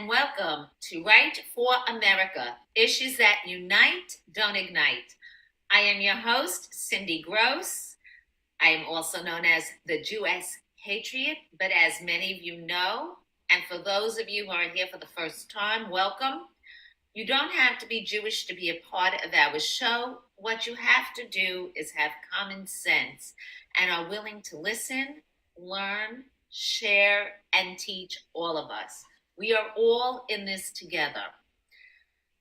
and welcome to Right for America, issues that unite, don't ignite. I am your host, Cindy Gross. I am also known as the Jewess Patriot, but as many of you know, and for those of you who are here for the first time, welcome. You don't have to be Jewish to be a part of our show. What you have to do is have common sense and are willing to listen, learn, share, and teach all of us. We are all in this together.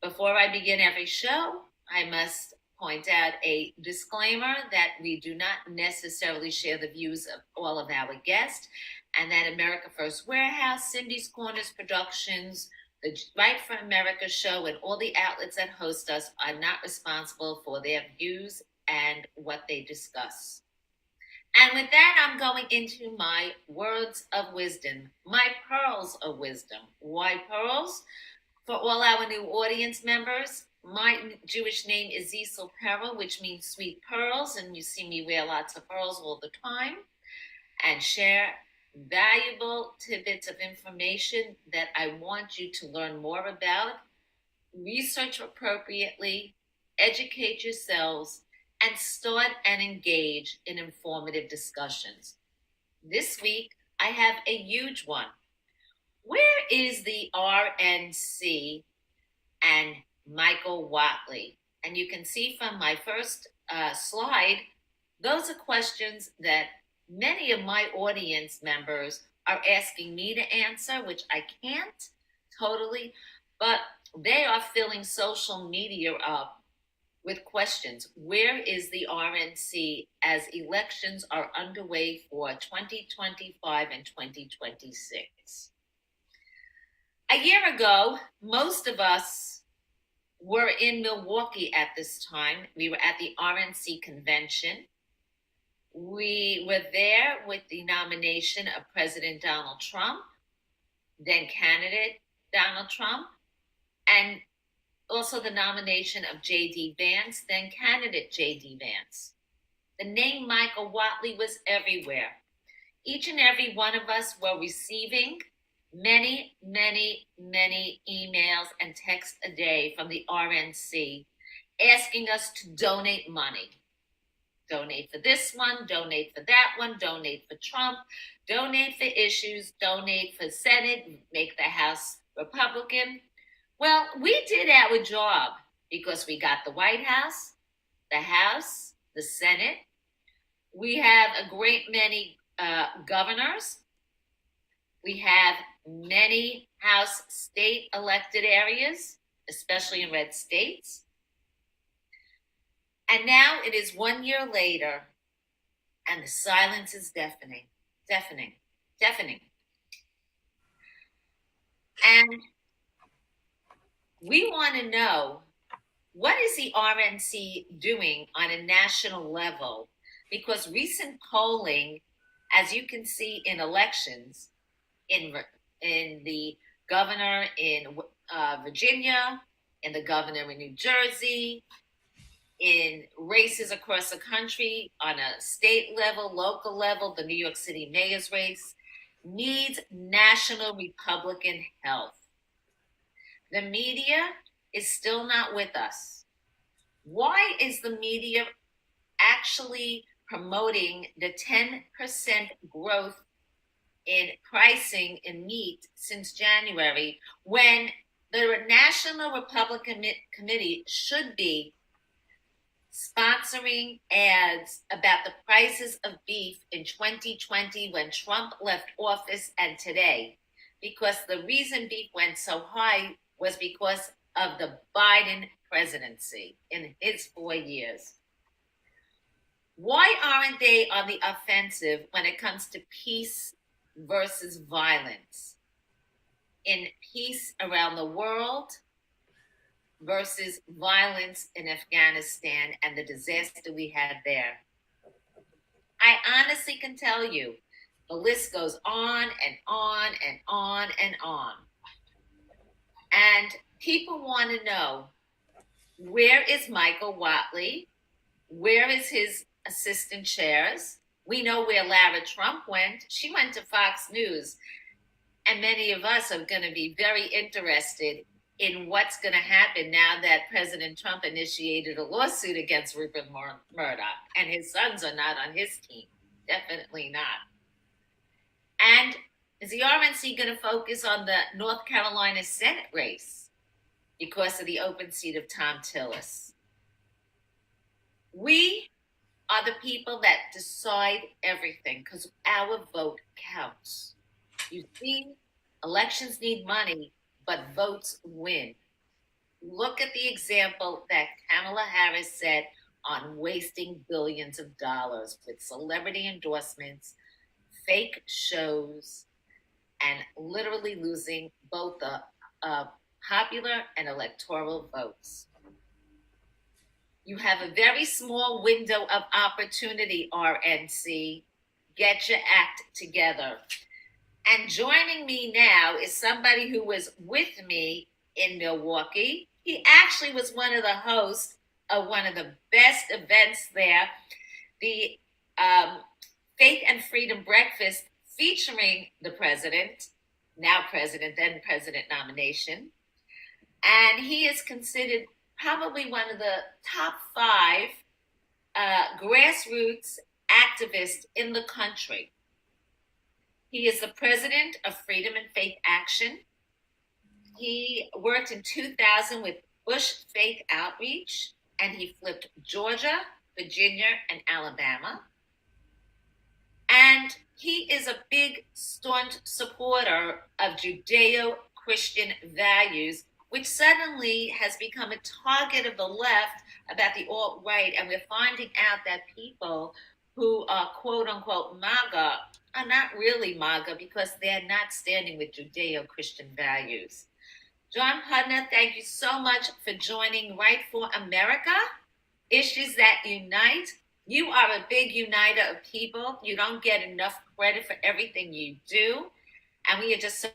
Before I begin every show, I must point out a disclaimer that we do not necessarily share the views of all of our guests, and that America First Warehouse, Cindy's Corners Productions, the Right for America show, and all the outlets that host us are not responsible for their views and what they discuss. And with that, I'm going into my words of wisdom, my pearls of wisdom. Why pearls? For all our new audience members, my Jewish name is Zisel Perel, which means sweet pearls, and you see me wear lots of pearls all the time and share valuable tidbits of information that I want you to learn more about, research appropriately, educate yourselves, and start and engage in informative discussions. This week, I have a huge one. Where is the RNC and Michael Whatley? And you can see from my first slide, those are questions that many of my audience members are asking me to answer, which I can't totally, but they are filling social media up with questions. Where is the RNC as elections are underway for 2025 and 2026? A year ago, most of us were in Milwaukee at this time. We were at the RNC convention. We were there with the nomination of President Donald Trump, then candidate Donald Trump, and also the nomination of J.D. Vance, then candidate J.D. Vance. The name Michael Whatley was everywhere. Each and every one of us were receiving many, many, many emails and texts a day from the RNC asking us to donate money. Donate for this one, donate for that one, donate for Trump, donate for issues, donate for Senate, make the House Republican. Well, we did our job because we got the White House, the Senate. We have a great many governors. We have many House state elected areas, especially in red states. And now it is 1 year later, and the silence is deafening. And we want to know, what is the RNC doing on a national level? Because recent polling, as you can see in elections, in the governor in Virginia, in the governor in New Jersey, in races across the country on a state level, local level, the New York City mayor's race, needs national Republican help. The media is still not with us. Why is the media actually promoting the 10% growth in pricing in meat since January, when the National Republican Committee should be sponsoring ads about the prices of beef in 2020 when Trump left office and today? Because the reason beef went so high was because of the Biden presidency in his 4 years. Why aren't they on the offensive when it comes to peace versus violence? In peace around the world versus violence in Afghanistan and the disaster we had there. I honestly can tell you, the list goes on and on and on and on. And people want to know, where is Michael Whatley? Where is his assistant chairs? We know where Lara Trump went. She went to Fox News. and many of us are going to be very interested in what's going to happen now that President Trump initiated a lawsuit against Rupert Murdoch, and his sons are not on his team. Definitely not. And is the RNC going to focus on the North Carolina Senate race because of the open seat of Thom Tillis? We are the people that decide everything because our vote counts. You see, elections need money, but votes win. Look at the example that Kamala Harris set on wasting billions of dollars with celebrity endorsements, fake shows, and literally losing both the popular and electoral votes. You have a very small window of opportunity, RNC. Get your act together. And joining me now is somebody who was with me in Milwaukee. He actually was one of the hosts of one of the best events there, the Faith and Freedom Breakfast featuring the president, now president, then president nomination. And he is considered probably one of the top 5 grassroots activists in the country. He is the president of Freedom and Faith Action. He worked in 2000 with Bush Faith Outreach, and he flipped Georgia, Virginia, and Alabama. And he is a big, staunch supporter of Judeo-Christian values, which suddenly has become a target of the left about the alt-right. And we're finding out that people who are quote-unquote MAGA are not really MAGA because they're not standing with Judeo-Christian values. John Pudner, thank you so much for joining Right for America, Issues That Unite. You are a big uniter of people. You don't get enough credit for everything you do. And we are just so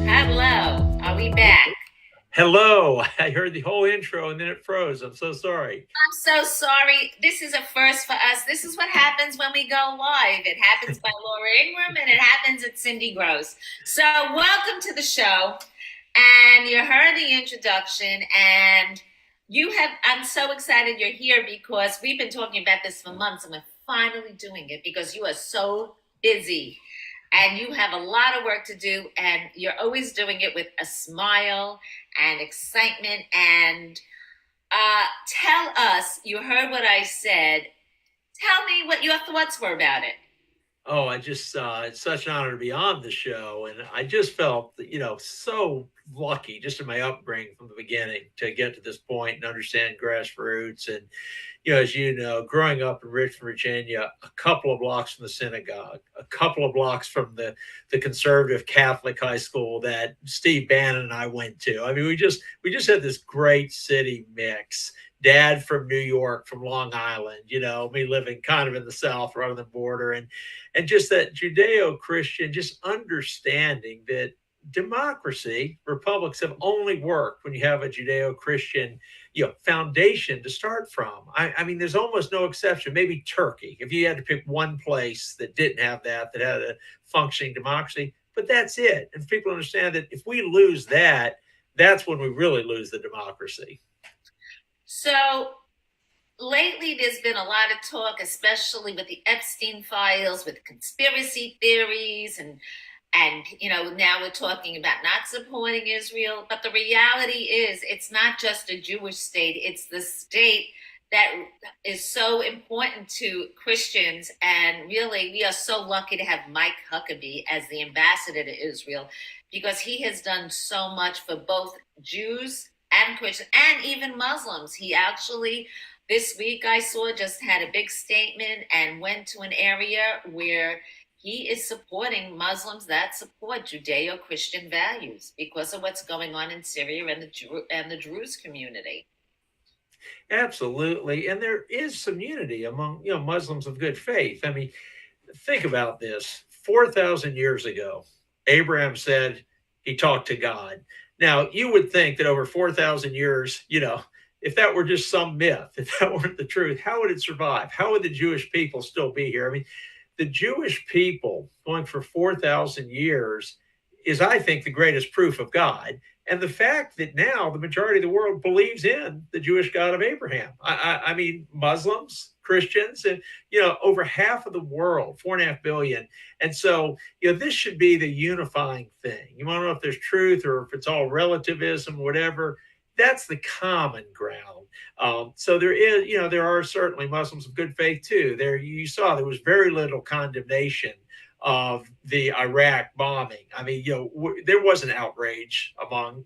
hello. Are we back? Hello. I heard the whole intro and then it froze. I'm so sorry. I'm so sorry. This is a first for us. This is what happens when we go live. It happens by Laura Ingram and it happens at Cindy Gross. So welcome to the show. And you heard the introduction and I'm so excited you're here because we've been talking about this for months and we're finally doing it because you are so busy and you have a lot of work to do and you're always doing it with a smile and excitement and Tell us, you heard what I said. Tell me what your thoughts were about it. Oh, it's such an honor to be on the show. And I just felt, so lucky just in my upbringing from the beginning to get to this point and understand grassroots. And, as you know, growing up in Richmond, Virginia, a couple of blocks from the synagogue, a couple of blocks from the conservative Catholic high school that Steve Bannon and I went to. I mean, we just had this great city mix. Dad from New York, from Long Island, me living kind of in the South right on the border. And just that Judeo-Christian, just understanding that democracy, republics have only worked when you have a Judeo-Christian, foundation to start from. I mean, there's almost no exception. Maybe Turkey, if you had to pick one place that didn't have that had a functioning democracy, but that's it. And people understand that if we lose that, that's when we really lose the democracy. So lately, there's been a lot of talk, especially with the Epstein files, with conspiracy theories, and now we're talking about not supporting Israel. But the reality is, it's not just a Jewish state; it's the state that is so important to Christians. And really, we are so lucky to have Mike Huckabee as the ambassador to Israel, because he has done so much for both Jews and Christians and even Muslims. He actually, this week I saw, just had a big statement and went to an area where he is supporting Muslims that support Judeo-Christian values because of what's going on in Syria and the Druze community. Absolutely. And there is some unity among, Muslims of good faith. I mean, think about this. 4,000 years ago, Abraham said he talked to God. Now, you would think that over 4,000 years, if that were just some myth, if that weren't the truth, how would it survive? How would the Jewish people still be here? I mean, the Jewish people going for 4,000 years is, I think, the greatest proof of God. And the fact that now the majority of the world believes in the Jewish God of Abraham. I mean, Muslims, Christians, and, over half of the world, 4.5 billion. And so, this should be the unifying thing. You want to know if there's truth or if it's all relativism, whatever. That's the common ground. So there are certainly Muslims of good faith too. There, you saw there was very little condemnation of the Iraq bombing. I mean, there was an outrage among,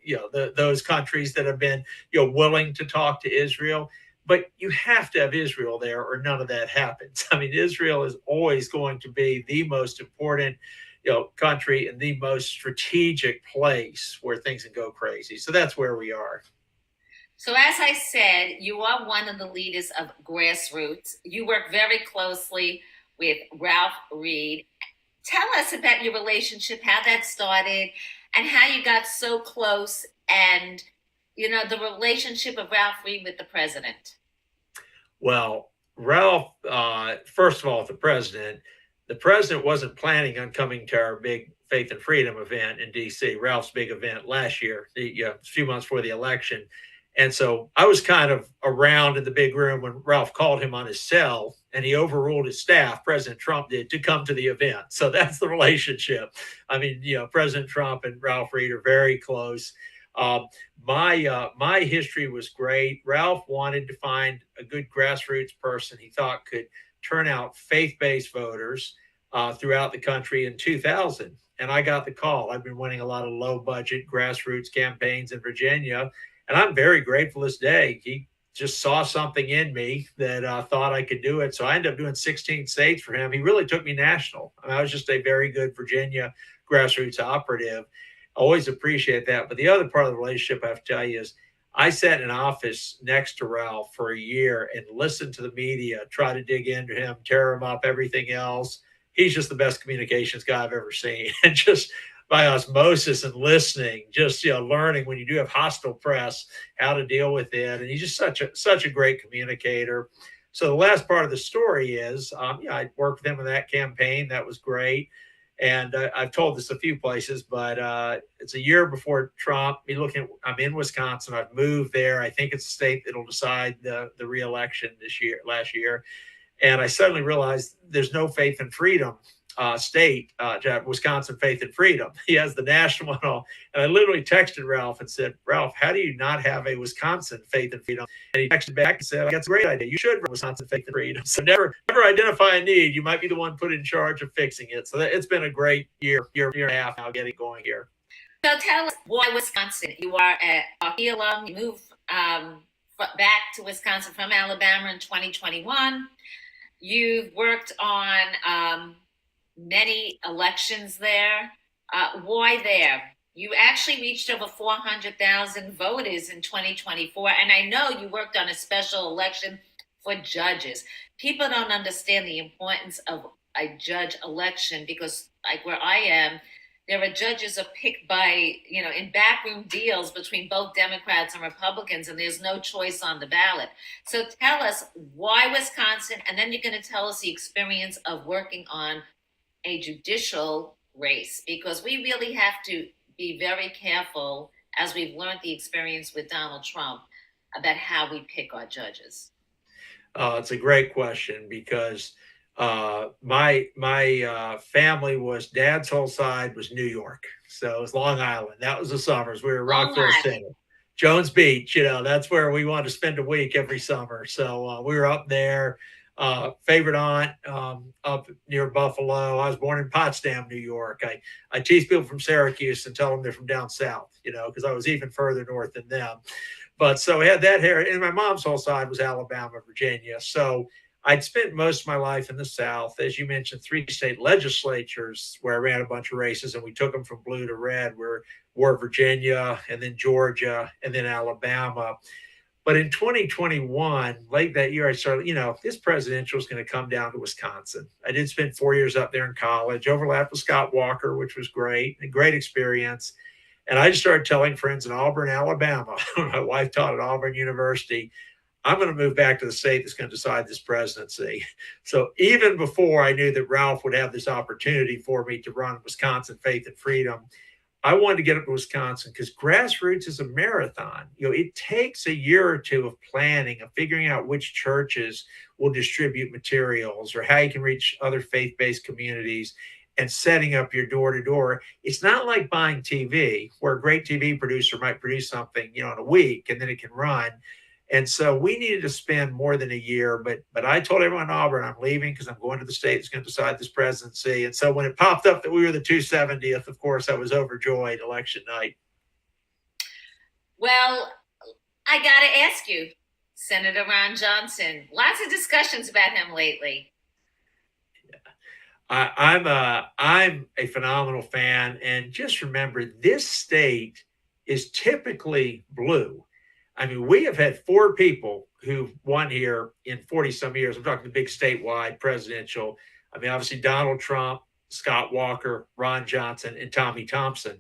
those countries that have been, willing to talk to Israel. But you have to have Israel there or none of that happens. I mean, Israel is always going to be the most important, country and the most strategic place where things can go crazy. So that's where we are. So, as I said, you are one of the leaders of Grassroots. You work very closely with Ralph Reed. Tell us about your relationship, how that started, and how you got so close, and the relationship of Ralph Reed with the president. Well, Ralph, first of all, the president wasn't planning on coming to our big Faith and Freedom event in D.C., Ralph's big event last year, a few months before the election. And so I was kind of around in the big room when Ralph called him on his cell, and he overruled his staff, President Trump did, to come to the event. So that's the relationship. I mean, President Trump and Ralph Reed are very close. My history was great. Ralph wanted to find a good grassroots person he thought could turn out faith-based voters throughout the country in 2000. And I got the call. I've been winning a lot of low-budget grassroots campaigns in Virginia, and I'm very grateful this day. He just saw something in me that thought I could do it. So I ended up doing 16 states for him. He really took me national. I mean, I was just a very good Virginia grassroots operative. I always appreciate that. But the other part of the relationship I have to tell you is I sat in an office next to Ralph for a year and listened to the media, try to dig into him, tear him up, everything else. He's just the best communications guy I've ever seen. And just by osmosis and listening, just learning when you do have hostile press, how to deal with it. And he's just such a great communicator. So the last part of the story is, I worked with him in that campaign. That was great. And I've told this a few places, but it's a year before Trump. I'm in Wisconsin. I've moved there. I think it's the state that'll decide the reelection last year. And I suddenly realized there's no faith and freedom state, Wisconsin Faith and Freedom. He has the national and all. And I literally texted Ralph and said, Ralph, how do you not have a Wisconsin Faith and Freedom? And he texted back and said, that's a great idea. You should run Wisconsin Faith and Freedom. So never identify a need. You might be the one put in charge of fixing it. So it's been a great year and a half now getting going here. So tell us why Wisconsin. You are a hockey alum. You moved back to Wisconsin from Alabama in 2021. You've worked on many elections there. Why there? You actually reached over 400,000 voters in 2024. And I know you worked on a special election for judges. People don't understand the importance of a judge election because, like where I am, there are judges are picked by, in backroom deals between both Democrats and Republicans, and there's no choice on the ballot. So tell us why Wisconsin, and then you're going to tell us the experience of working on a judicial race, because we really have to be very careful, as we've learned the experience with Donald Trump, about how we pick our judges. It's a great question because my family was, dad's whole side was New York. So it was Long Island. That was the summers. We were Rockville Center, Jones Beach, that's where we wanted to spend a week every summer. So we were up there, favorite aunt up near Buffalo. I was born in Potsdam, New York. I tease people from Syracuse and tell them they're from down south, because I was even further north than them. But so we had that here. And my mom's whole side was Alabama, Virginia. So I'd spent most of my life in the South, as you mentioned, 3 state legislatures where I ran a bunch of races, and we took them from blue to red, were Virginia and then Georgia and then Alabama. But in 2021, late that year, I started, this presidential is going to come down to Wisconsin. I did spend 4 years up there in college, overlapped with Scott Walker, which was great, a great experience. And I just started telling friends in Auburn, Alabama, my wife taught at Auburn University, I'm going to move back to the state that's going to decide this presidency. So even before I knew that Ralph would have this opportunity for me to run Wisconsin Faith and Freedom, I wanted to get up to Wisconsin because grassroots is a marathon. It takes a year or two of planning, of figuring out which churches will distribute materials or how you can reach other faith-based communities and setting up your door-to-door. It's not like buying TV, where a great TV producer might produce something, in a week and then it can run. And so we needed to spend more than a year, but I told everyone in Auburn I'm leaving because I'm going to the state that's going to decide this presidency. And so when it popped up that we were the 270th, of course, I was overjoyed election night. Well, I got to ask you, Senator Ron Johnson, lots of discussions about him lately. Yeah. I'm a phenomenal fan. And just remember, this state is typically blue. I mean, we have had 4 people who've won here in 40 some years. I'm talking the big statewide presidential. I mean, obviously Donald Trump, Scott Walker, Ron Johnson, and Tommy Thompson.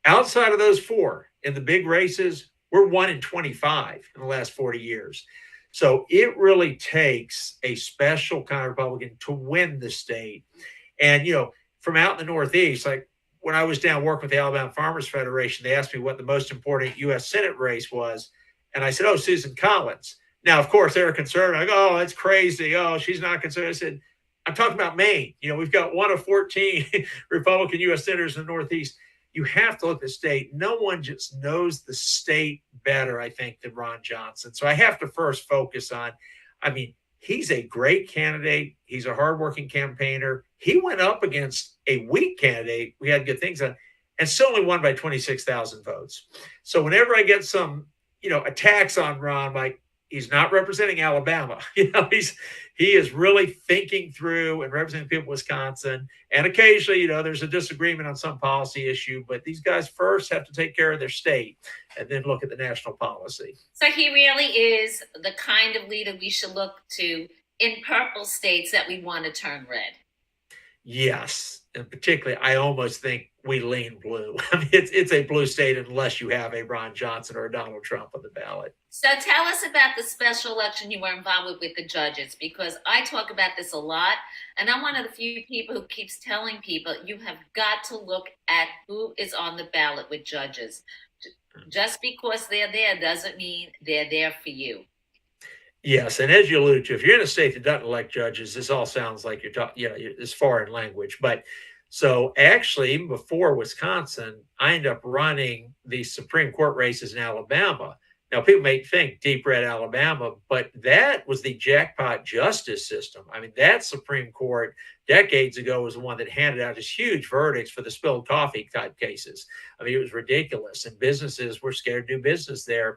Outside of those 4 in the big races, we're 1 in 25 in the last 40 years. So it really takes a special kind of Republican to win the state. And, from out in the Northeast, like when I was down working with the Alabama Farmers Federation, they asked me what the most important U.S. Senate race was. And I said, Susan Collins. Now, of course, they were concerned. Like, that's crazy. She's not concerned. I said, I'm talking about Maine. We've got 1 of 14 Republican U.S. senators in the Northeast. You have to look at the state. No one just knows the state better, I think, than Ron Johnson. So I have to first focus on, he's a great candidate. He's a hardworking campaigner. He went up against a weak candidate. We had good things on, and still only won by 26,000 votes. So whenever I get some attacks on Ron, like he's not representing Alabama. He is really thinking through and representing people in Wisconsin. And occasionally, there's a disagreement on some policy issue, but these guys first have to take care of their state and then look at the national policy. So he really is the kind of leader we should look to in purple states that we want to turn red. Yes. And particularly, I almost think we lean blue. It's a blue state unless you have a Ron Johnson or a Donald Trump on the ballot. So tell us about the special election you were involved with the judges, because I talk about this a lot. And I'm one of the few people who keeps telling people you have got to look at who is on the ballot with judges. Just because they're there doesn't mean they're there for you. Yes, and as you alluded to, if you're in a state that doesn't elect judges, this all sounds like you're talking, it's foreign language. But so actually, even before Wisconsin, I ended up running the Supreme Court races in Alabama. Now, people may think deep red Alabama, but that was the jackpot justice system. I mean, that Supreme Court decades ago was the one that handed out just huge verdicts for the spilled coffee type cases. I mean, it was ridiculous, and businesses were scared to do business there.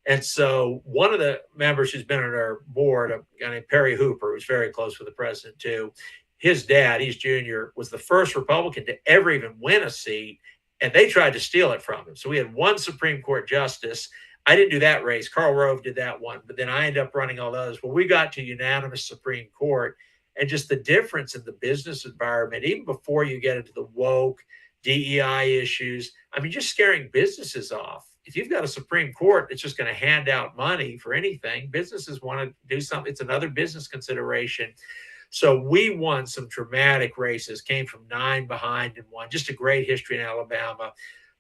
And so one of the members who's been on our board, a guy named Perry Hooper, who's very close with the president too, his dad, he's junior, was the first Republican to ever even win a seat, and they tried to steal it from him. So we had one Supreme Court justice. I didn't do that race. Karl Rove did that one, but then I ended up running all those. Well, we got to unanimous Supreme Court, and just the difference in the business environment, even before you get into the woke DEI issues. I mean, just scaring businesses off. If you've got a Supreme Court that's just going to hand out money for anything, businesses want to do something. It's another business consideration. So we won some dramatic races, came from 9 behind and won. Just a great history in Alabama.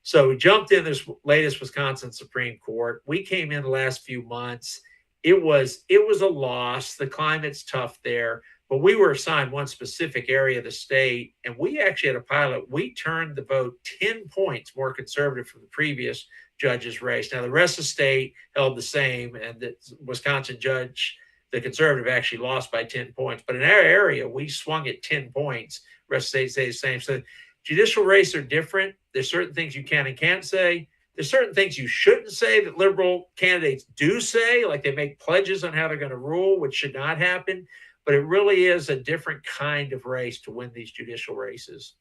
So we jumped in this latest Wisconsin Supreme Court. We came in the last few months. It was a loss. The climate's tough there, but we were assigned one specific area of the state, and we actually had a pilot. We turned the vote 10 points more conservative from the previous judge's race. Now, the rest of the state held the same, and the Wisconsin judge, the conservative, actually lost by 10 points. But in our area, we swung at 10 points. The rest of the state stayed the same. So judicial races are different. There's certain things you can and can't say. There's certain things you shouldn't say that liberal candidates do say, like they make pledges on how they're going to rule, which should not happen. But it really is a different kind of race to win these judicial races.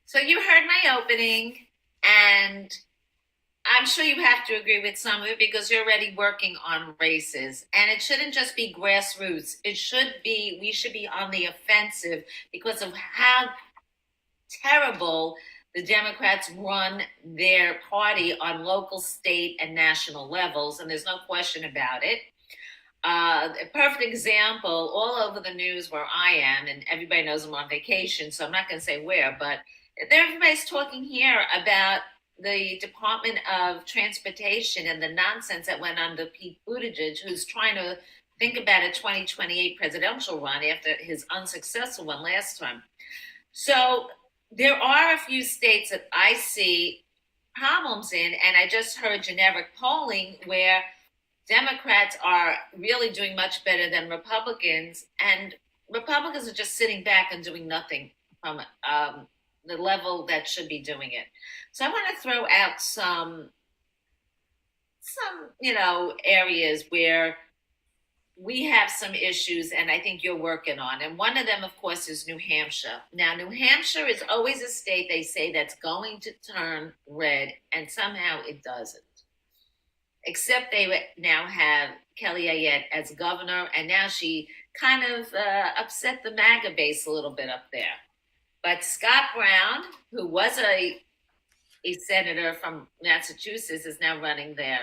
So you heard my opening, and I'm sure you have to agree with some of it because you're already working on races. And it shouldn't just be grassroots. We should be on the offensive because of how terrible the Democrats run their party on local, state, and national levels. And there's no question about it. A perfect example, all over the news where I am, and everybody knows I'm on vacation, so I'm not going to say where, but everybody's talking here about the Department of Transportation and the nonsense that went under Pete Buttigieg, who's trying to think about a 2028 presidential run after his unsuccessful one last time. So there are a few states that I see problems in, and I just heard generic polling where Democrats are really doing much better than Republicans, and Republicans are just sitting back and doing nothing from the level that should be doing it. So I want to throw out some areas where we have some issues, and I think you're working on. And one of them, of course, is New Hampshire. Now, New Hampshire is always a state they say that's going to turn red, and somehow it doesn't. Except they now have Kelly Ayotte as governor, and now she kind of upset the MAGA base a little bit up there. But Scott Brown, who was a senator from Massachusetts, is now running there.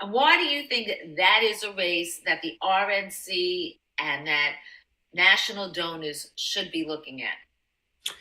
And why do you think that is a race that the RNC and that national donors should be looking at?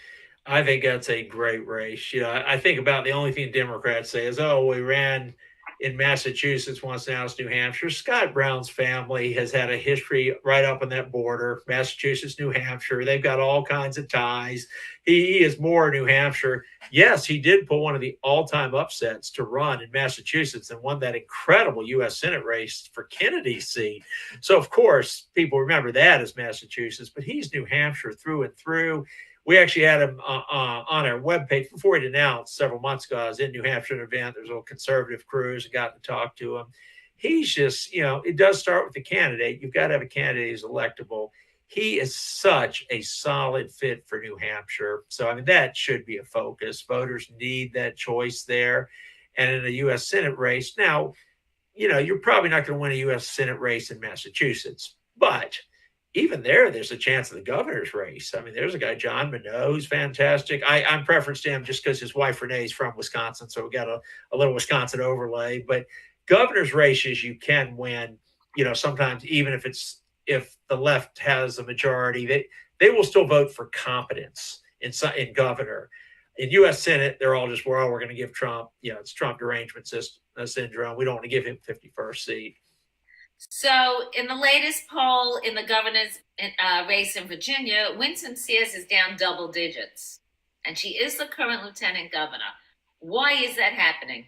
I think that's a great race. I think about the only thing Democrats say is, oh, we ran in Massachusetts once, now it's New Hampshire. Scott Brown's family has had a history right up on that border, Massachusetts, New Hampshire. They've got all kinds of ties. He is more New Hampshire. Yes, he did pull one of the all-time upsets to run in Massachusetts and won that incredible U.S. Senate race for Kennedy's seat. So, of course, people remember that as Massachusetts, but he's New Hampshire through and through. We actually had him on our webpage before he'd announced several months ago. I was in New Hampshire at an event. There's a little conservative cruise and got to talk to him. He's just, it does start with the candidate. You've got to have a candidate who's electable. He is such a solid fit for New Hampshire. So, I mean, that should be a focus. Voters need that choice there. And in a U.S. Senate race, now, you're probably not going to win a U.S. Senate race in Massachusetts, but even there's a chance of the governor's race. I mean, there's a guy, John Minot, who's fantastic. I'm preference to him just because his wife, Renee, is from Wisconsin. So we got a little Wisconsin overlay. But governor's races, you can win, sometimes even if the left has a majority, they will still vote for competence in governor. In U.S. Senate, they're all just, we're going to give Trump, it's Trump derangement syndrome. We don't want to give him 51st seat. So, in the latest poll in the governor's race in Virginia, Winsome Sears is down double digits, and she is the current lieutenant governor. Why is that happening?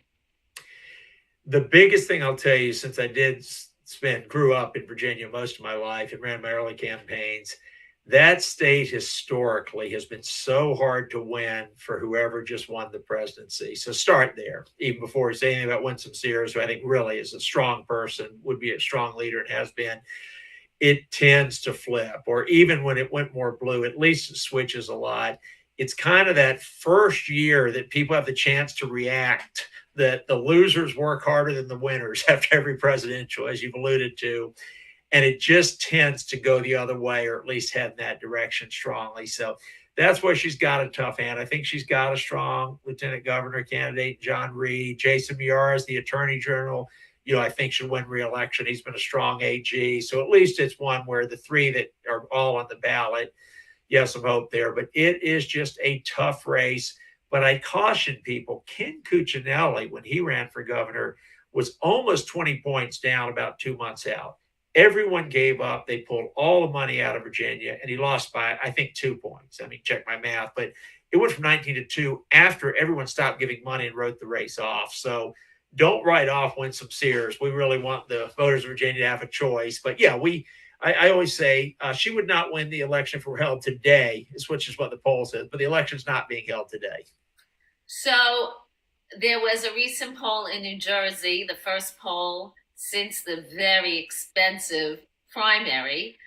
The biggest thing I'll tell you, since I grew up in Virginia most of my life and ran my early campaigns, that state historically has been so hard to win for whoever just won the presidency. So start there, even before we say anything about Winsome Sears, who I think really is a strong person, would be a strong leader and has been. It tends to flip, or even when it went more blue, at least it switches a lot. It's kind of that first year that people have the chance to react, that the losers work harder than the winners after every presidential, as you've alluded to. And it just tends to go the other way, or at least head in that direction strongly. So that's why she's got a tough hand. I think she's got a strong lieutenant governor candidate, John Reed. Jason Miyares is the attorney general. I think should win re-election. He's been a strong AG. So at least it's one where the three that are all on the ballot, yes, some hope there. But it is just a tough race. But I caution people, Ken Cuccinelli, when he ran for governor, was almost 20 points down about 2 months out. Everyone gave up. They pulled all the money out of Virginia, and he lost by, I think, 2 points. I mean, check my math. But it went from 19-2 after everyone stopped giving money and wrote the race off. So don't write off Winsome Sears. We really want the voters of Virginia to have a choice. But yeah, I always say she would not win the election if it were held today, which is what the poll says. But the election's not being held today. So there was a recent poll in New Jersey, the first poll since the very expensive primary,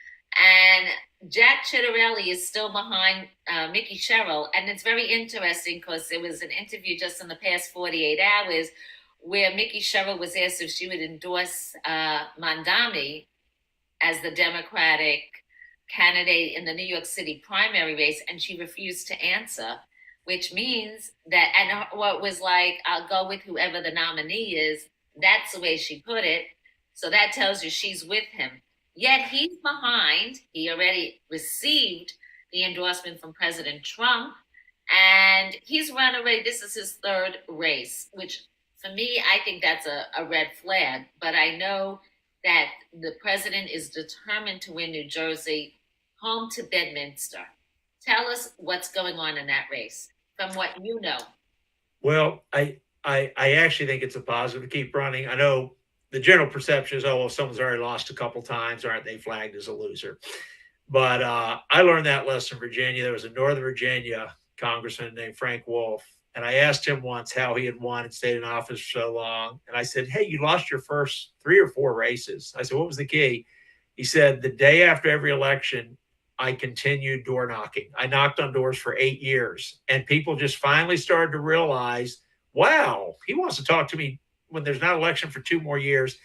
and Jack Ciattarelli is still behind Mikie Sherrill. And it's very interesting because there was an interview just in the past 48 hours where Mikie Sherrill was asked if she would endorse Mamdani as the Democratic candidate in the New York City primary race, and she refused to answer, which means that, and what was like, I'll go with whoever the nominee is. That's the way she put it. So that tells you she's with him. Yet he's behind. He already received the endorsement from President Trump, and he's run already. This is his third race, which for me, I think that's a red flag. But I know that the president is determined to win New Jersey, home to Bedminster. Tell us what's going on in that race from what you know. Well, I actually think it's a positive to keep running. I know the general perception is, oh, well, someone's already lost a couple times. Aren't they flagged as a loser? But I learned that lesson in Virginia. There was a Northern Virginia congressman named Frank Wolf. And I asked him once how he had won and stayed in office for so long. And I said, hey, you lost your first 3 or 4 races. I said, what was the key? He said, the day after every election, I continued door knocking. I knocked on doors for 8 years. And people just finally started to realize, wow, he wants to talk to me when there's not an election for 2 more years.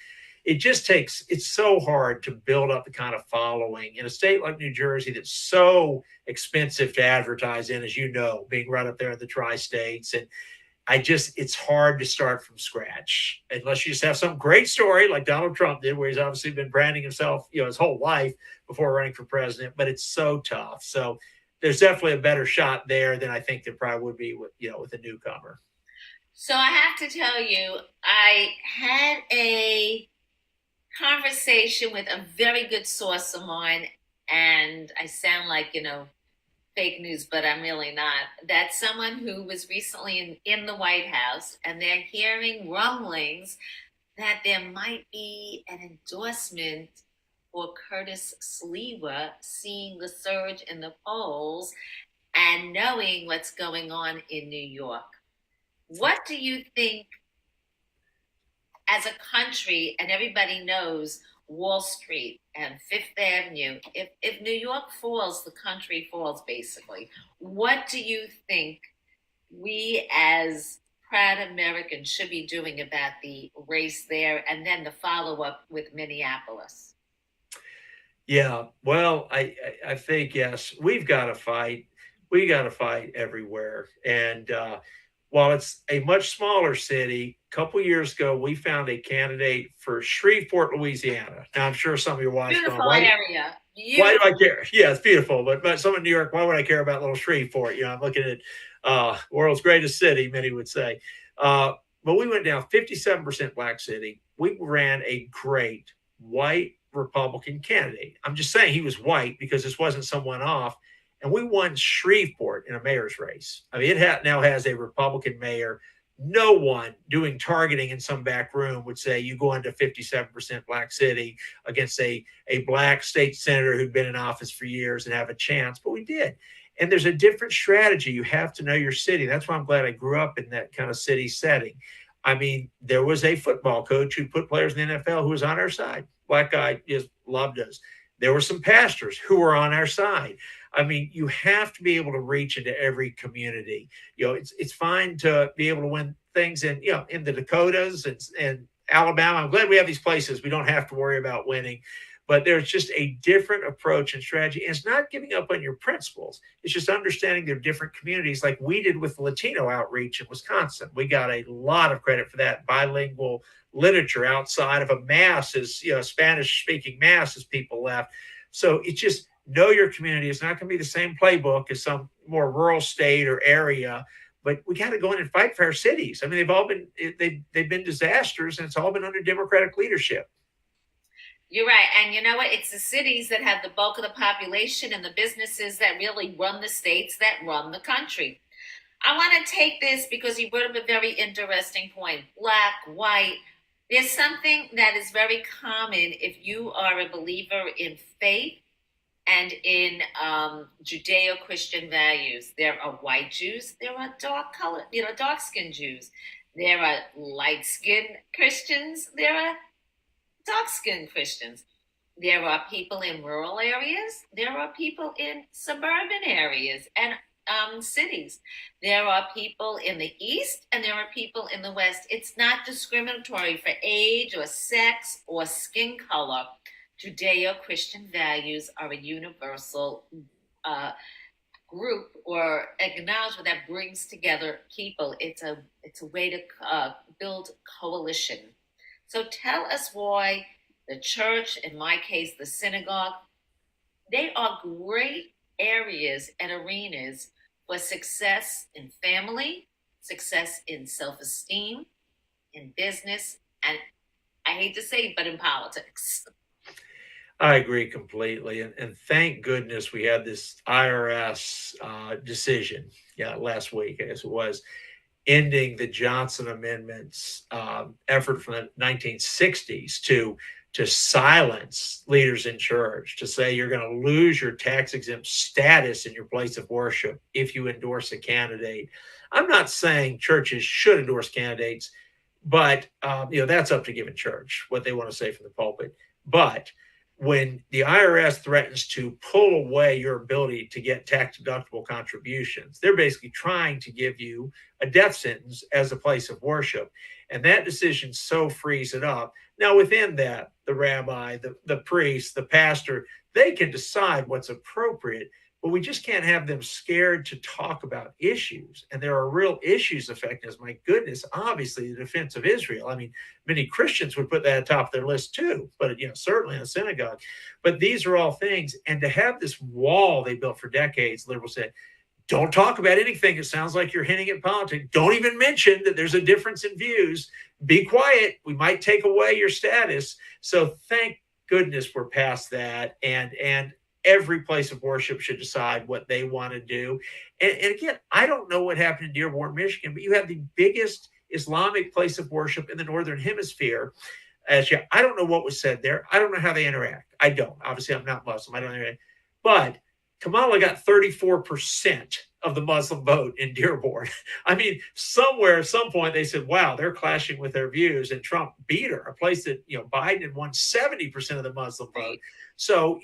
It's so hard to build up the kind of following in a state like New Jersey that's so expensive to advertise in, as you know, being right up there in the tri-states. And it's hard to start from scratch unless you just have some great story like Donald Trump did, where he's obviously been branding himself, his whole life before running for president, but it's so tough. So there's definitely a better shot there than I think there probably would be with a newcomer. So I have to tell you, I had a conversation with a very good source of mine, and I sound like, fake news, but I'm really not. That's someone who was recently in the White House, and they're hearing rumblings that there might be an endorsement for Curtis Sliwa, seeing the surge in the polls and knowing what's going on in New York. What do you think, as a country, and everybody knows Wall Street and Fifth Avenue, if New York falls, the country falls, basically. What do you think we as proud Americans should be doing about the race there, and then the follow-up with Minneapolis? Yeah, well, I think, yes, we've got to fight. We got to fight everywhere. And while it's a much smaller city, a couple of years ago, we found a candidate for Shreveport, Louisiana. Now, I'm sure some of your wives Beautiful going, area. Why do I care? Yeah, it's beautiful. But some in New York, why would I care about little Shreveport? I'm looking at world's greatest city, many would say. But we went down 57% black city. We ran a great white Republican candidate. I'm just saying he was white because this wasn't some one off. And we won Shreveport in a mayor's race. I mean, it now has a Republican mayor. No one doing targeting in some back room would say you go into 57% black city against a black state senator who'd been in office for years and have a chance, but we did. And there's a different strategy. You have to know your city. That's why I'm glad I grew up in that kind of city setting. I mean, there was a football coach who put players in the NFL who was on our side. Black guy just loved us. There were some pastors who were on our side. I mean, you have to be able to reach into every community. It's fine to be able to win things in the Dakotas and Alabama. I'm glad we have these places. We don't have to worry about winning. But there's just a different approach and strategy. And it's not giving up on your principles. It's just understanding their different communities, like we did with Latino outreach in Wisconsin. We got a lot of credit for that. Bilingual literature outside of a mass, as Spanish-speaking mass, as people left. So it's just know your community. It's not going to be the same playbook as some more rural state or area. But we got to go in and fight for our cities. I mean, they've been disasters, and it's all been under Democratic leadership. You're right. And you know what? It's the cities that have the bulk of the population and the businesses that really run the states that run the country. I want to take this because you brought up a very interesting point. Black, white. There's something that is very common if you are a believer in faith and in Judeo-Christian values. There are white Jews. There are dark-skinned Jews. There are light-skinned Christians. There are dark-skinned Christians. There are people in rural areas. There are people in suburban areas and cities. There are people in the East and there are people in the West. It's not discriminatory for age or sex or skin color. Judeo-Christian values are a universal group or acknowledgement that brings together people. It's a way to build coalition. So tell us why the church, in my case, the synagogue, they are great areas and arenas for success in family, success in self-esteem, in business, and I hate to say it, but in politics. I agree completely. And thank goodness we had this IRS decision last week, I guess it was, ending the Johnson Amendment's effort from the 1960s to silence leaders in church, to say you're going to lose your tax-exempt status in your place of worship if you endorse a candidate. I'm not saying churches should endorse candidates, but that's up to given church, what they want to say from the pulpit. But when the IRS threatens to pull away your ability to get tax-deductible contributions, they're basically trying to give you a death sentence as a place of worship. And that decision so frees it up. Now, within that, the rabbi, the priest, the pastor, they can decide what's appropriate, but we just can't have them scared to talk about issues. And there are real issues affecting us. My goodness, obviously, the defense of Israel. I mean, many Christians would put that at the top of their list too, but certainly in a synagogue. But these are all things. And to have this wall they built for decades, liberals said, don't talk about anything that sounds like you're hinting at politics. Don't even mention that there's a difference in views. Be quiet. We might take away your status. So thank goodness we're past that. And every place of worship should decide what they want to do. And again, I don't know what happened in Dearborn, Michigan, but you have the biggest Islamic place of worship in the Northern Hemisphere. I don't know what was said there. I don't know how they interact. I don't. Obviously, I'm not Muslim. I don't know. But Kamala got 34% of the Muslim vote in Dearborn. I mean, somewhere at some point they said, wow, they're clashing with their views. And Trump beat her, a place that, Biden had won 70% of the Muslim vote. So,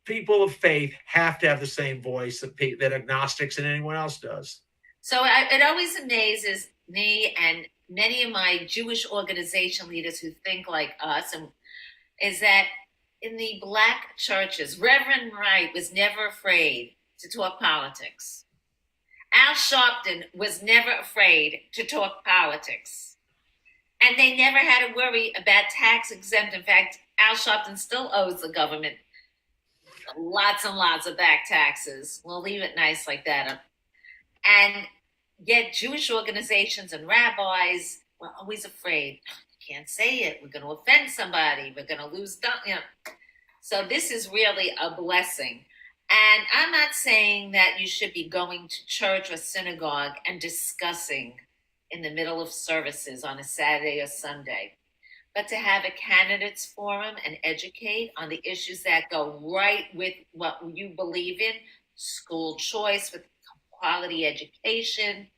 people of faith have to have the same voice that agnostics and anyone else does. So it always amazes me and many of my Jewish organization leaders who think like us, is that in the Black churches, Reverend Wright was never afraid to talk politics. Al Sharpton was never afraid to talk politics. And they never had to worry about tax exempt. In fact, Al Sharpton still owes the government lots and lots of back taxes. We'll leave it nice like that. And yet Jewish organizations and rabbis were always afraid. You can't say it. We're going to offend somebody. We're going to lose, So this is really a blessing. And I'm not saying that you should be going to church or synagogue and discussing in the middle of services on a Saturday or Sunday, but to have a candidates forum and educate on the issues that go right with what you believe in: school choice with quality education,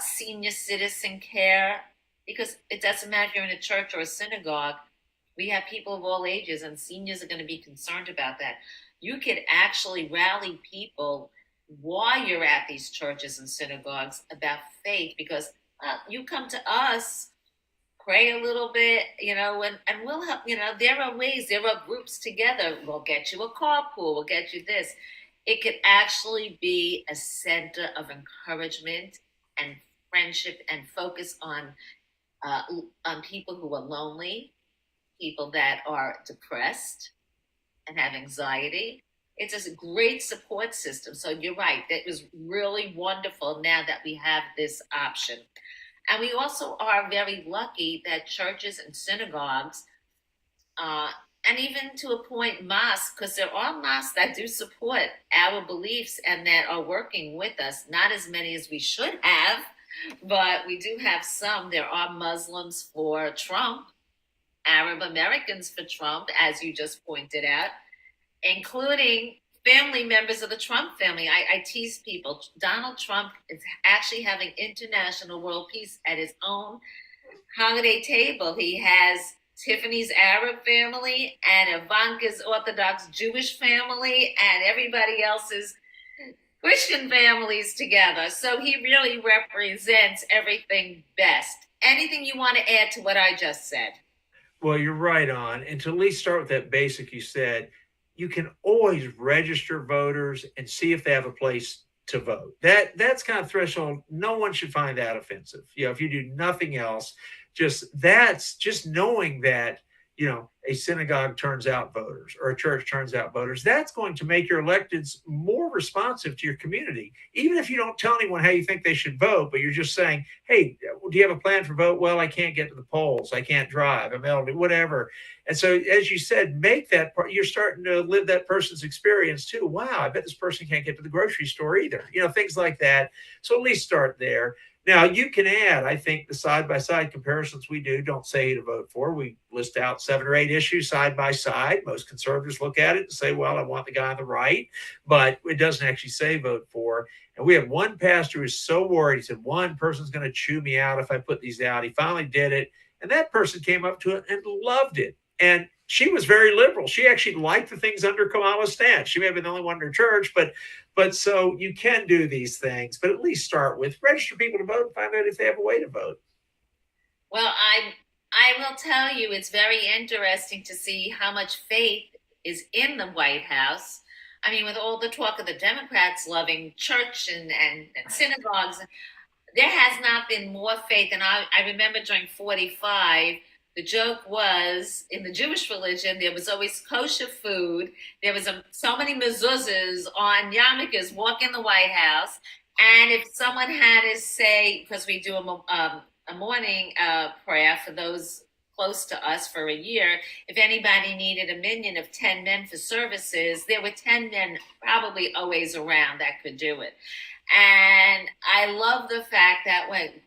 senior citizen care, because it doesn't matter if you're in a church or a synagogue, we have people of all ages, and seniors are going to be concerned about that. You could actually rally people while you're at these churches and synagogues about faith, because you come to us, pray a little bit, and we'll help. There are ways, there are groups together. We'll get you a carpool, we'll get you this. It could actually be a center of encouragement and friendship, and focus on people who are lonely, people that are depressed and have anxiety. It's a great support system. So you're right. That was really wonderful now that we have this option. And we also are very lucky that churches and synagogues, and even to a point mosques, because there are mosques that do support our beliefs and that are working with us. Not as many as we should have, but we do have some. There are Muslims for Trump, Arab Americans for Trump, as you just pointed out, including family members of the Trump family. I tease people. Donald Trump is actually having international world peace at his own holiday table. He has Tiffany's Arab family and Ivanka's Orthodox Jewish family and everybody else's Christian families together. So he really represents everything best. Anything you want to add to what I just said? Well, you're right on. And to at least start with that basic you said, you can always register voters and see if they have a place to vote. That's kind of threshold. No one should find that offensive. If you do nothing else, just knowing that, a synagogue turns out voters or a church turns out voters, that's going to make your electeds more responsive to your community. Even if you don't tell anyone how you think they should vote, but you're just saying, hey, do you have a plan for vote? Well, I can't get to the polls. I can't drive. I'm elderly, whatever. And so, as you said, make that part, you're starting to live that person's experience too. Wow, I bet this person can't get to the grocery store either. Things like that. So at least start there. Now, you can add, I think, the side-by-side comparisons we do don't say who to vote for. We list out 7 or 8 issues side by side. Most conservatives look at it and say, well, I want the guy on the right, but it doesn't actually say vote for. And we have one pastor who's so worried. He said, one person's going to chew me out if I put these out. He finally did it. And that person came up to it and loved it. And she was very liberal. She actually liked the things under Kamala's stance. She may have been the only one in her church, but so you can do these things, but at least start with register people to vote and find out if they have a way to vote. Well, I will tell you, it's very interesting to see how much faith is in the White House. I mean, with all the talk of the Democrats loving church and synagogues, there has not been more faith. And I remember during 45, the joke was, in the Jewish religion, there was always kosher food. There was so many mezuzahs on yarmulkes walking the White House. And if someone had to say, because we do a morning prayer for those close to us for a year, if anybody needed a minion of 10 men for services, there were 10 men probably always around that could do it. And I love the fact that when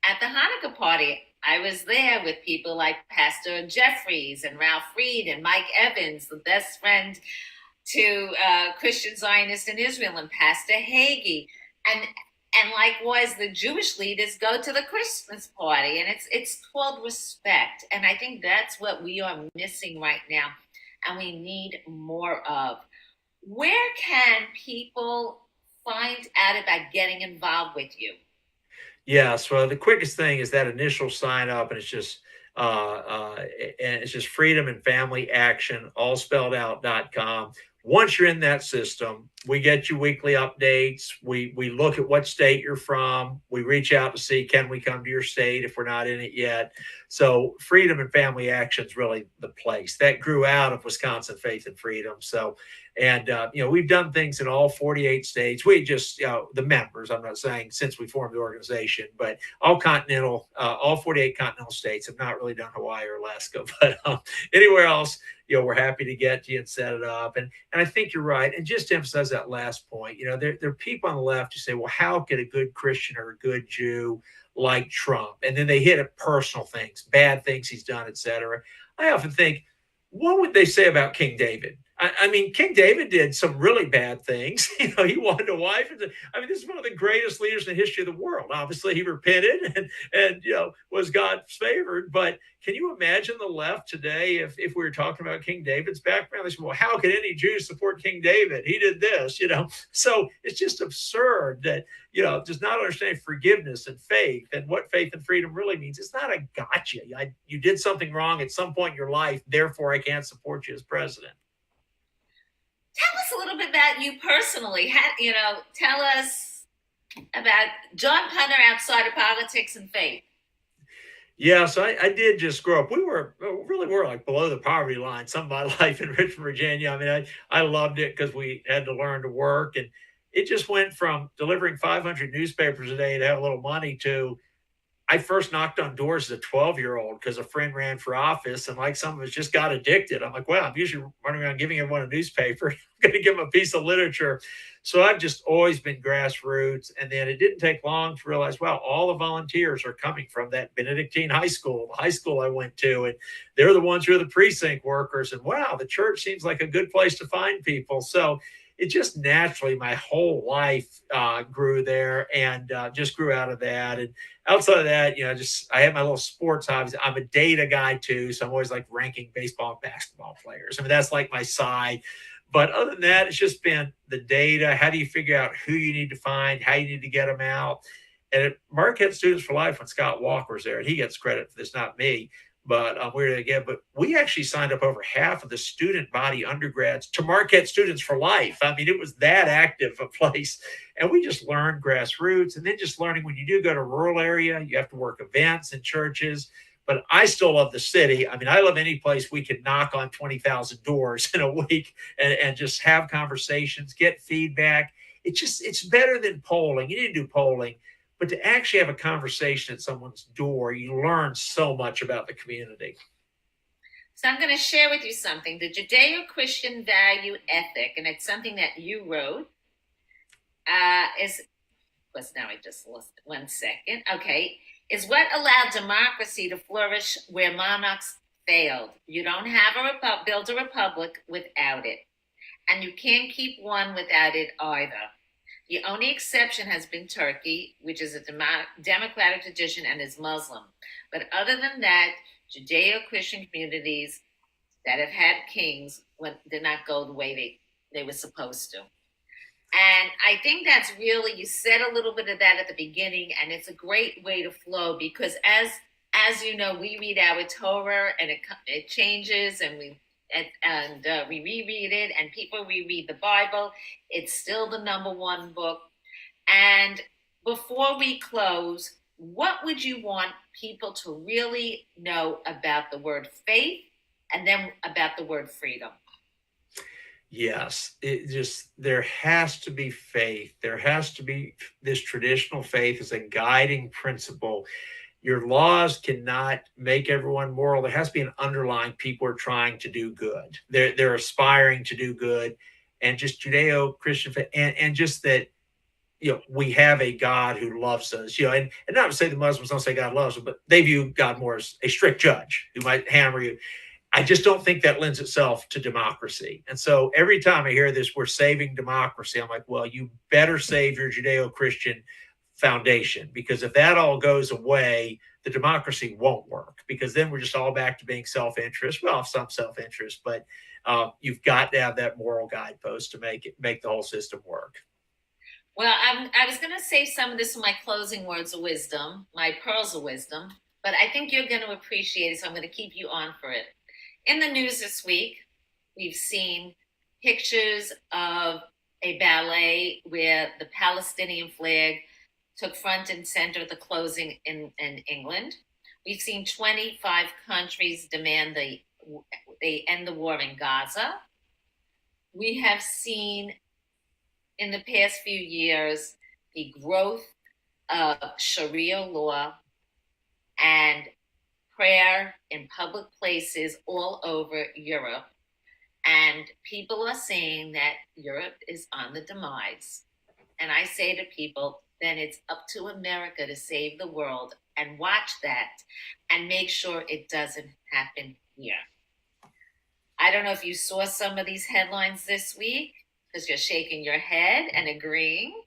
at the Hanukkah party, I was there with people like Pastor Jeffries and Ralph Reed and Mike Evans, the best friend to Christian Zionists in Israel, and Pastor Hagee. And likewise, the Jewish leaders go to the Christmas party, and it's called respect. And I think that's what we are missing right now, and we need more of. Where can people find out about getting involved with you? Yes, well, the quickest thing is that initial sign up, and it's just Freedom and Family Action, all spelled out.com. Once you're in that system, we get you weekly updates. We look at what state you're from. We reach out to see, can we come to your state if we're not in it yet. So Freedom and Family Action is really the place that grew out of Wisconsin Faith and Freedom. So, and we've done things in all 48 states. We just, the members, I'm not saying since we formed the organization, but all 48 continental states. Have not really done Hawaii or Alaska, but anywhere else, we're happy to get to you and set it up. And I think you're right. And just to emphasize that last point, there are people on the left who say, well, how could a good Christian or a good Jew like Trump? And then they hit at personal things, bad things he's done, et cetera. I often think, what would they say about King David? I mean, King David did some really bad things. He wanted a wife. This is one of the greatest leaders in the history of the world. Obviously, he repented and was God's favored. But can you imagine the left today if we were talking about King David's background? They said, well, how could any Jew support King David? He did this, So it's just absurd that, does not understand forgiveness and faith and what faith and freedom really means. It's not a gotcha. You did something wrong at some point in your life, therefore I can't support you as president. Tell us a little bit about you personally. Tell us about John Punter outside of politics and faith. Yeah, so I did just grow up. We really were like below the poverty line some of my life in Richmond, Virginia. I loved it because we had to learn to work. And it just went from delivering 500 newspapers a day to have a little money to I first knocked on doors as a 12-year-old because a friend ran for office and like some of us just got addicted. I'm like, well, I'm usually running around giving everyone a newspaper. I'm going to give them a piece of literature. So I've just always been grassroots. And then it didn't take long to realize, well, all the volunteers are coming from that Benedictine high school, the high school I went to. And they're the ones who are the precinct workers. And wow, the church seems like a good place to find people. So it just naturally, my whole life grew there and just grew out of that. And outside of that, I have my little sports hobbies. I'm a data guy too. So I'm always like ranking baseball and basketball players. That's like my side. But other than that, it's just been the data. How do you figure out who you need to find, how you need to get them out? And at Marquette Students for Life, when Scott Walker was there, and he gets credit for this, not me, but but we actually signed up over half of the student body undergrads to Marquette Students for Life. It was that active a place. And we just learned grassroots, and then just learning when you do go to a rural area, you have to work events and churches. But I still love the city. I love any place we can knock on 20,000 doors in a week and just have conversations, get feedback. It's better than polling. You need to do polling. But to actually have a conversation at someone's door, you learn so much about the community. So I'm going to share with you something, the Judeo-Christian value ethic, and it's something that you wrote. Now I just lost it. 1 second. Okay. Is what allowed democracy to flourish where monarchs failed. You don't have build a republic without it. And you can't keep one without it either. The only exception has been Turkey, which is a democratic tradition and is Muslim. But other than that, Judeo-Christian communities that have had kings did not go the way they were supposed to. And I think that's really, you said a little bit of that at the beginning, and it's a great way to flow because as you know, we read our Torah and it changes and we reread it, and people reread the Bible. It's still the number one book. And before we close, what would you want people to really know about the word faith and then about the word freedom? Yes, there has to be faith. There has to be this traditional faith as a guiding principle. Your laws cannot make everyone moral. There has to be an underlying people are trying to do good. They're aspiring to do good, and just Judeo-Christian faith, and just that we have a God who loves us. And not to say the Muslims don't say God loves them, but they view God more as a strict judge who might hammer you. I just don't think that lends itself to democracy. And so every time I hear this, we're saving democracy, I'm like, well, you better save your Judeo-Christian foundation, because if that all goes away, the democracy won't work, because then we're just all back to being self-interest. Well, some self-interest, but you've got to have that moral guidepost to make the whole system work. Well, I was going to say some of this in my closing words of wisdom, my pearls of wisdom, but I think you're going to appreciate it, so I'm going to keep you on for it. In the news this week, we've seen pictures of a ballet where the Palestinian flag took front and center at the closing in England. We've seen 25 countries demand they end the war in Gaza. We have seen in the past few years the growth of Sharia law and prayer in public places all over Europe. And people are saying that Europe is on the demise. And I say to people, then it's up to America to save the world and watch that and make sure it doesn't happen here. I don't know if you saw some of these headlines this week because you're shaking your head and agreeing.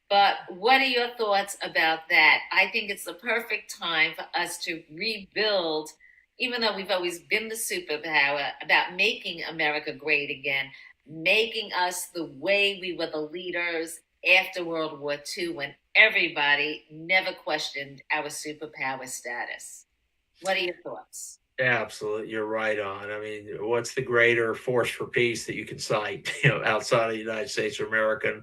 But what are your thoughts about that? I think it's the perfect time for us to rebuild, even though we've always been the superpower, about making America great again, making us the way we were the leaders after World War II when everybody never questioned our superpower status. What are your thoughts? Absolutely, you're right on. I mean, what's the greater force for peace that you can cite, outside of the United States of America, and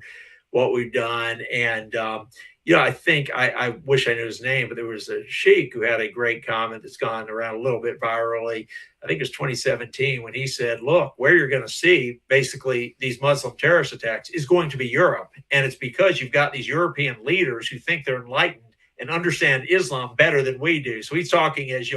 what we've done? And I think I wish I knew his name, but there was a sheik who had a great comment that's gone around a little bit virally. I think it was 2017 when he said, "Look, where you're going to see basically these Muslim terrorist attacks is going to be Europe, and it's because you've got these European leaders who think they're enlightened and understand Islam better than we do." So he's talking as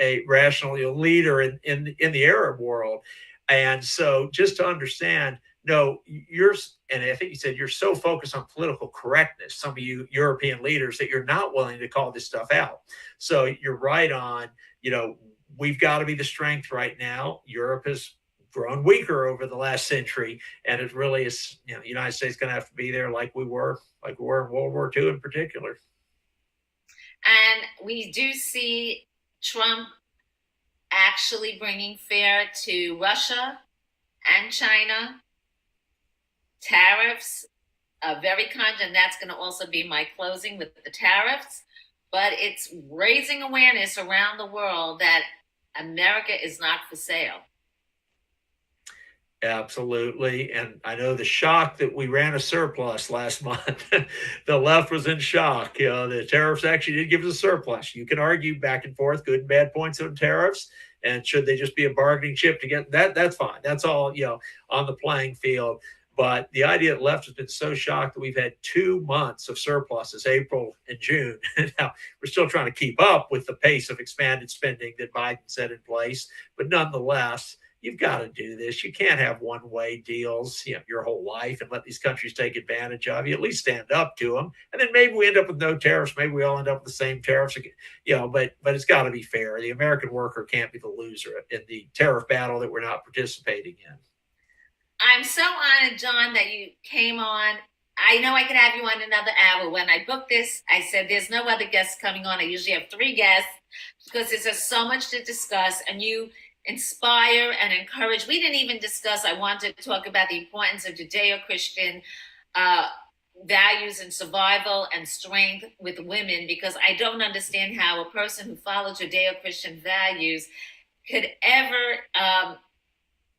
a rational leader in the Arab world. And so just to understand, no, and I think you said you're so focused on political correctness, some of you European leaders, that you're not willing to call this stuff out. So you're right on, we've got to be the strength right now. Europe has grown weaker over the last century, and it really is, the United States going to have to be there like we were in World War II in particular. And we do see Trump actually bringing fair to Russia and China. Tariffs are very kind, and that's going to also be my closing with the tariffs. But it's raising awareness around the world that America is not for sale. Absolutely. And I know the shock that we ran a surplus last month. The left was in shock. The tariffs actually did give us a surplus. You can argue back and forth good and bad points on tariffs. And should they just be a bargaining chip to get that? That's fine. That's all, on the playing field. But the idea that left has been so shocked that we've had 2 months of surpluses, April and June. Now, we're still trying to keep up with the pace of expanded spending that Biden set in place. But nonetheless, you've got to do this. You can't have one-way deals, your whole life and let these countries take advantage of you. At least stand up to them. And then maybe we end up with no tariffs. Maybe we all end up with the same tariffs, but it's got to be fair. The American worker can't be the loser in the tariff battle that we're not participating in. I'm so honored, John, that you came on. I know I could have you on another hour. When I booked this, I said there's no other guests coming on. I usually have 3 guests because there's just so much to discuss, and you inspire and encourage. We didn't even discuss, I wanted to talk about the importance of Judeo-Christian values and survival and strength with women, because I don't understand how a person who follows Judeo-Christian values could ever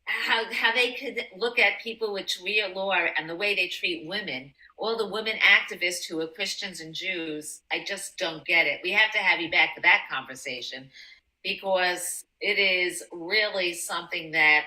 how they could look at people with Sharia law and the way they treat women, all the women activists who are Christians and Jews. I just don't get it. We have to have you back for that conversation, because it is really something that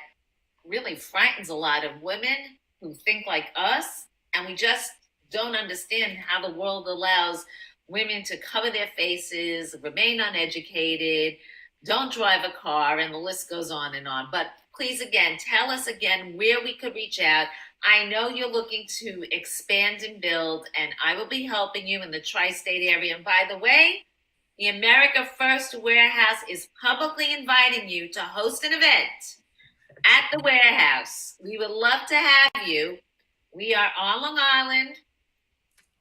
really frightens a lot of women who think like us, and we just don't understand how the world allows women to cover their faces, remain uneducated, don't drive a car, and the list goes on and on. But please, again, tell us again where we could reach out. I know you're looking to expand and build, and I will be helping you in the tri-state area. And by the way, the America First Warehouse is publicly inviting you to host an event at the warehouse. We would love to have you. We are on Long Island.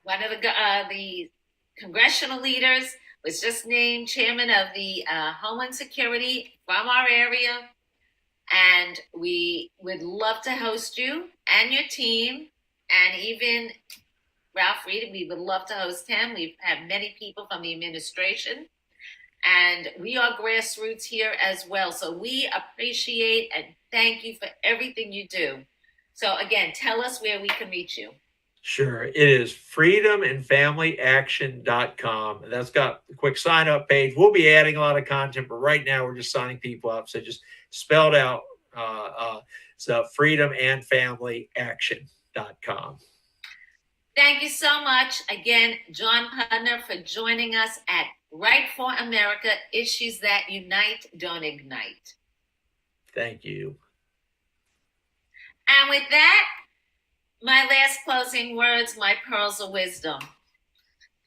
One of the congressional leaders was just named chairman of the Homeland Security from our area. And we would love to host you and your team, and even Ralph Reed, we would love to host him. We've had many people from the administration, and we are grassroots here as well. So we appreciate and thank you for everything you do. So again, tell us where we can reach you. Sure. It is freedomandfamilyaction.com. And that's got a quick sign up page. We'll be adding a lot of content, but right now we're just signing people up. So just spelled out. So freedomandfamilyaction.com. Thank you so much again, John Putner, for joining us at Right for America, Issues That Unite, Don't Ignite. Thank you. And with that, my last closing words, my pearls of wisdom.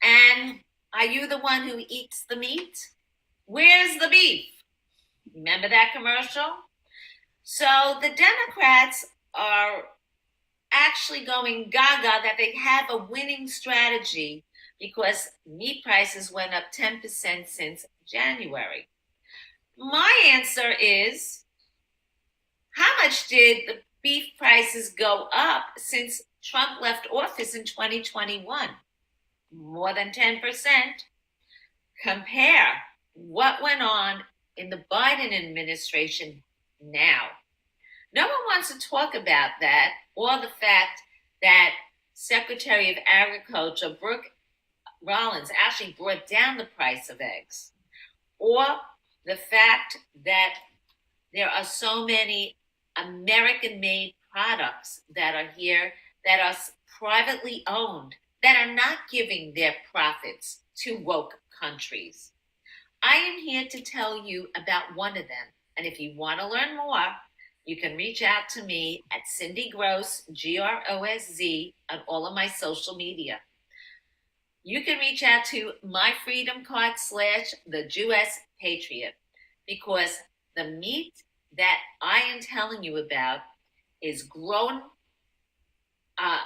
And are you the one who eats the meat? Where's the beef? Remember that commercial? So the Democrats are actually going gaga that they have a winning strategy because meat prices went up 10% since January. My answer is, how much did the beef prices go up since Trump left office in 2021? More than 10%. Compare what went on in the Biden administration now. No one wants to talk about that, or the fact that Secretary of Agriculture Brooke Rollins actually brought down the price of eggs, or the fact that there are so many American-made products that are here that are privately owned that are not giving their profits to woke countries. I am here to tell you about one of them. And if you want to learn more, you can reach out to me at Cindy Gross, Grosz, on all of my social media. You can reach out to my Freedom Card / the Jewess Patriot, because the meat that I am telling you about is grown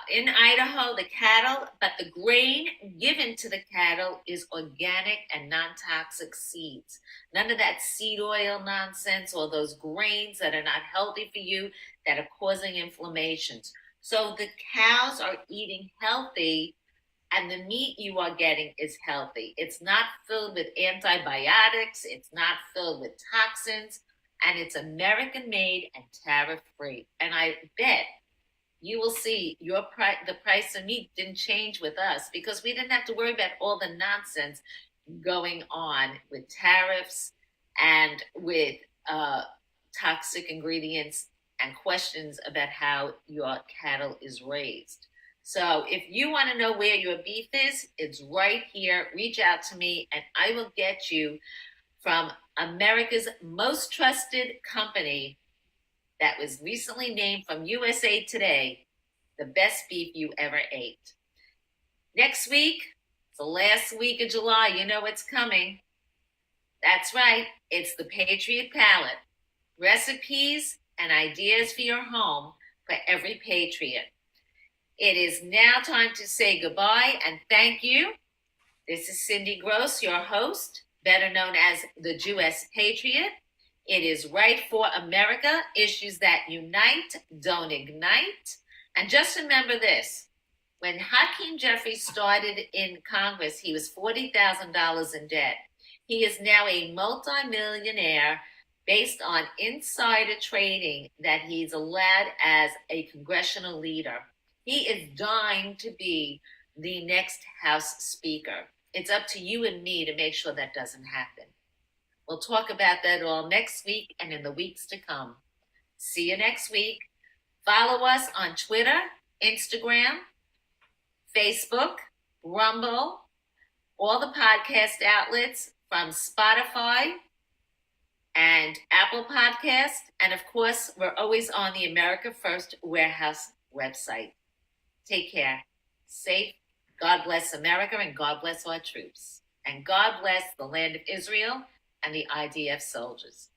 in Idaho, the cattle, but the grain given to the cattle is organic and non-toxic seeds. None of that seed oil nonsense or those grains that are not healthy for you that are causing inflammations. So the cows are eating healthy and the meat you are getting is healthy. It's not filled with antibiotics. It's not filled with toxins. And it's American made and tariff free. And I bet you will see the price of meat didn't change with us because we didn't have to worry about all the nonsense going on with tariffs and with toxic ingredients and questions about how your cattle is raised. So if you want to know where your beef is, it's right here. Reach out to me and I will get you from America's most trusted company that was recently named from USA Today, the best beef you ever ate. Next week, it's the last week of July. You know what's coming. That's right. It's the Patriot Palette. Recipes and ideas for your home for every patriot. It is now time to say goodbye and thank you. This is Cindy Gross, your host, better known as the Jewess Patriot. It is Right for America, Issues That Unite, Don't Ignite. And just remember this, when Hakeem Jeffries started in Congress, he was $40,000 in debt. He is now a multimillionaire based on insider trading that he's allowed as a congressional leader. He is dying to be the next House Speaker. It's up to you and me to make sure that doesn't happen. We'll talk about that all next week and in the weeks to come. See you next week. Follow us on Twitter, Instagram, Facebook, Rumble, all the podcast outlets from Spotify and Apple Podcast. And of course, we're always on the America First Warehouse website. Take care. Safe. God bless America and God bless our troops. And God bless the land of Israel and the IDF soldiers.